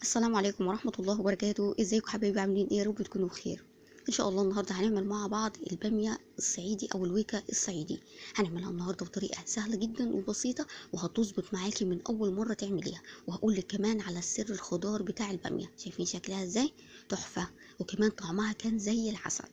السلام عليكم ورحمة الله وبركاته. ازيكم حبايبي؟ عاملين ايه؟ يا رب تكونوا بخير. ان شاء الله النهارده هنعمل مع بعض البامية الصعيدي او الويكا الصعيدي. هنعملها النهارده بطريقة سهلة جدا وبسيطة، وهتظبط معاكي من اول مرة تعمليها. وهقول لك كمان على السر الخضار بتاع البامية. شايفين شكلها ازاي؟ تحفة. وكمان طعمها كان زي العسل.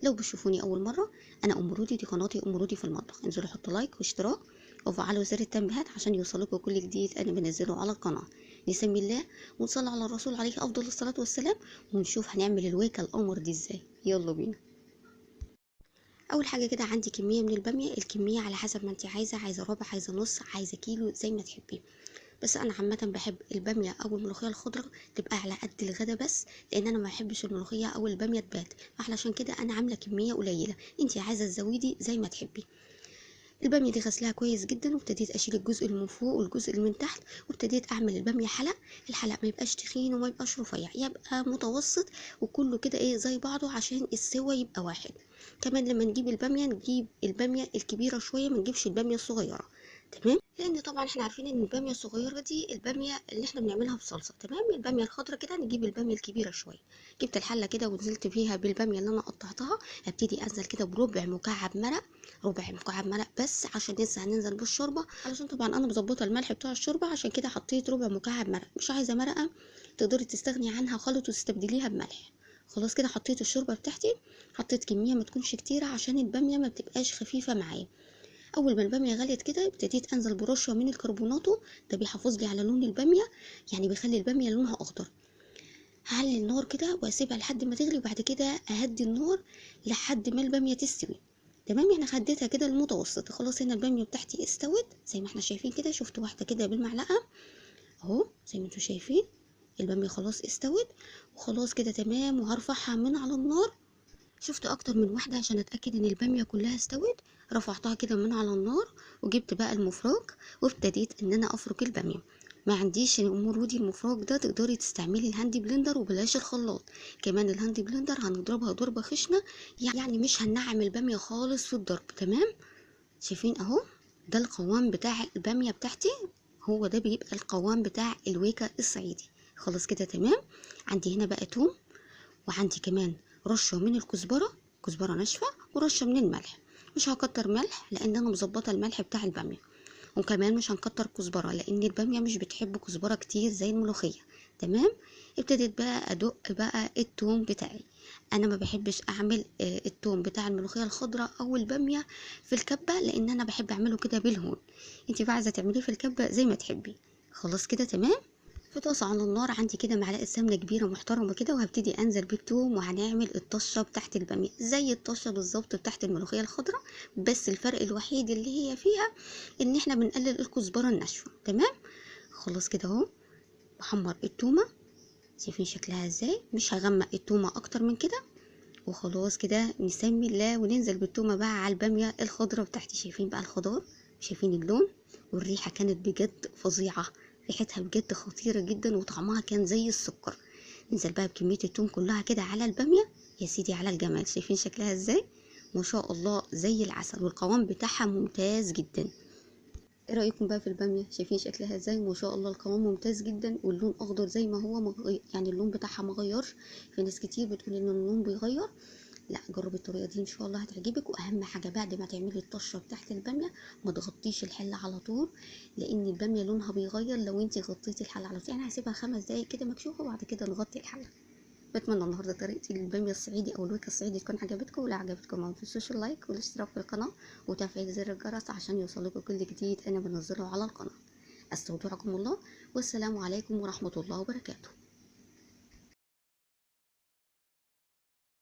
لو بتشوفوني اول مرة، انا ام رودي، دي قناتي ام رودي في المطبخ. انزلوا حطوا لايك واشتراك وفعلوا زر التنبيهات عشان يوصلكوا كل جديد انا بنزله على القناة. نسمي الله ونصلي على الرسول عليه افضل الصلاة والسلام، ونشوف هنعمل الويكا القمر دي ازاي. يلا بينا. اول حاجة كده عندي كمية من البامية. الكمية على حسب ما انت عايزة ربع، عايزة نص، عايزة كيلو، زي ما تحبي. بس انا عامه بحب الباميه او الملوخيه الخضراء تبقى على قد الغدا بس، لان انا ما بحبش الملوخيه او الباميه تبات. علشان كده انا عامله كميه قليله، انتي عايزه تزودي زي ما تحبي. الباميه دي غسلها كويس جدا، وابتديت اشيل الجزء اللي من فوق والجزء اللي من تحت، وابتديت اعمل الباميه حلق. الحلق ما يبقاش تخين وما يبقاش رفيع، يبقى متوسط وكله كده ايه زي بعضه عشان السوا يبقى واحد. كمان لما نجيب الباميه نجيب الباميه الكبيره شويه، ما نجيبش الباميه الصغيره. تمام، لان طبعا احنا عارفين ان الباميه الصغيره دي الباميه اللي احنا بنعملها بصلصه. تمام، الباميه الخضراء كده نجيب الباميه الكبيره شويه. جبت الحله كده ونزلت فيها بالباميه اللي انا قطعتها. هبتدي انزل كده بربع مكعب مرق، ربع مكعب مرق بس، عشان لسه هننزل بالشوربه. علشان طبعا انا مظبطه الملح بتاع الشوربه، عشان كده حطيت ربع مكعب مرق. مش عايزه مرقه تقدري تستغني عنها خالص وتستبدليها بملح. خلاص كده حطيت الشوربه بتاعتي. حطيت كميه ما تكونش كتيره عشان الباميه ما بتبقاش خفيفه معايا. اول ما الباميه غليت كده ابتديت انزل برشه من الكربوناتو. ده بيحافظ لي على لون الباميه، يعني بيخلي الباميه لونها اخضر. هعلي النار كده واسيبها لحد ما تغلي، وبعد كده اهدي النار لحد ما الباميه تستوي. تمام، يعني خديتها كده المتوسط. خلاص هنا الباميه بتاعتي استوت زي ما احنا شايفين كده. شفت واحده كده بالمعلقه اهو زي ما انتم شايفين. الباميه خلاص استوت وخلاص كده تمام، وهرفعها من على النار. شفت اكتر من واحده عشان اتاكد ان الباميه كلها استوت. رفعتها كده من على النار، وجبت بقى المفراك وابتديت ان انا افرك الباميه. ما عنديش ام رودي المفراك ده، تقدري تستعملي الهاندي بلندر وبلاش الخلاط. كمان الهاندي بلندر هنضربها ضربه خشنه، يعني مش هننعم الباميه خالص في الضرب. تمام، شايفين اهو. ده القوام بتاع الباميه بتاعتي، هو ده بيبقى القوام بتاع الويكا الصعيدي. خلاص كده تمام. عندي هنا بقى توم، وعندي كمان رشه من الكزبره، كزبره ناشفه، ورشه من الملح. مش هكتر ملح لان انا مظبطه الملح بتاع الباميه. وكمان مش هنكتر كزبره لان الباميه مش بتحب كزبره كتير زي الملوخيه. تمام، ابتديت بقى ادق بقى التوم بتاعي. انا ما بحبش اعمل التوم بتاع الملوخيه الخضراء او الباميه في الكبه، لان انا بحب اعمله كده بالهون. انت بقى عايزه تعمليه في الكبه زي ما تحبي. خلاص كده تمام. في طاسة على النار عندي كده معلقة سمنة كبيرة محترمة كده، وهبتدي انزل بالثوم، وهنعمل الطشة بتاعت البامية زي الطشة بالظبط بتاعت الملوخية الخضراء. بس الفرق الوحيد اللي هي فيها ان احنا بنقلل الكزبرة الناشفة. تمام، خلاص كده اهو. بحمر التومة. شايفين شكلها ازاي؟ مش هغمق التومة اكتر من كده. وخلاص كده نسمي الله وننزل بالتومة بقى على البامية الخضراء بتاعتي. شايفين بقى الخضار؟ شايفين اللون؟ والريحة كانت بجد فظيعة. ريحتها بجد خطيرة جدا، وطعمها كان زي السكر. ننزل بقى بكمية التوم كلها كده على البامية. يا سيدي على الجمال، شايفين شكلها ازاي؟ ما شاء الله زي العسل، والقوام بتاعها ممتاز جدا. ايه رايكم بقى في الباميه؟ شايفين شكلها ازاي؟ ما شاء الله القوام ممتاز جدا، واللون اخضر زي ما هو يعني اللون بتاعها ما غيرش. في ناس كتير بتقول ان اللون بيغير. لا، جربي الطريقه دي ان شاء الله هتعجبك. واهم حاجه بعد ما تعملي الطشه بتاعت الباميه ما تغطيش الحله على طول، لان الباميه لونها بيغير لو انت غطيتي الحله على طول. يعني هسيبها 5 دقايق كده مكشوفه، وبعد كده نغطي الحله. بتمنى النهارده طريقتي للباميه الصعيدي او الويكا الصعيدي تكون عجبتكم. ولو عجبتكم ما تنسوش اللايك والاشتراك في القناه وتفعيل زر الجرس عشان يوصلكم كل جديد انا بنزله على القناه. استودعكم الله، والسلام عليكم ورحمه الله وبركاته.